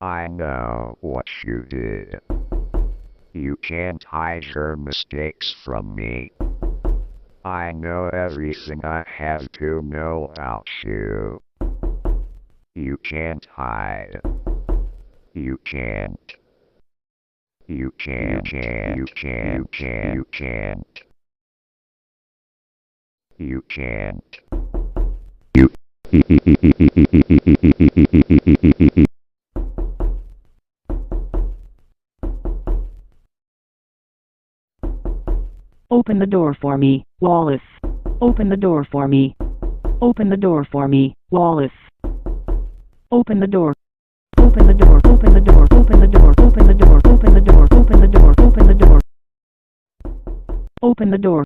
I know what you did. You can't hide your mistakes from me. I know everything I have to know about you. You can't hide. You can't. You can't. You can't. You can't. You can't. You. Open the door for me, Wallace. Open the door for me. Open the door for me, Wallace. Open the door. Open the door. Open the door. Open the door. Open the door. Open the door. Open the door. Open the door. Open the door.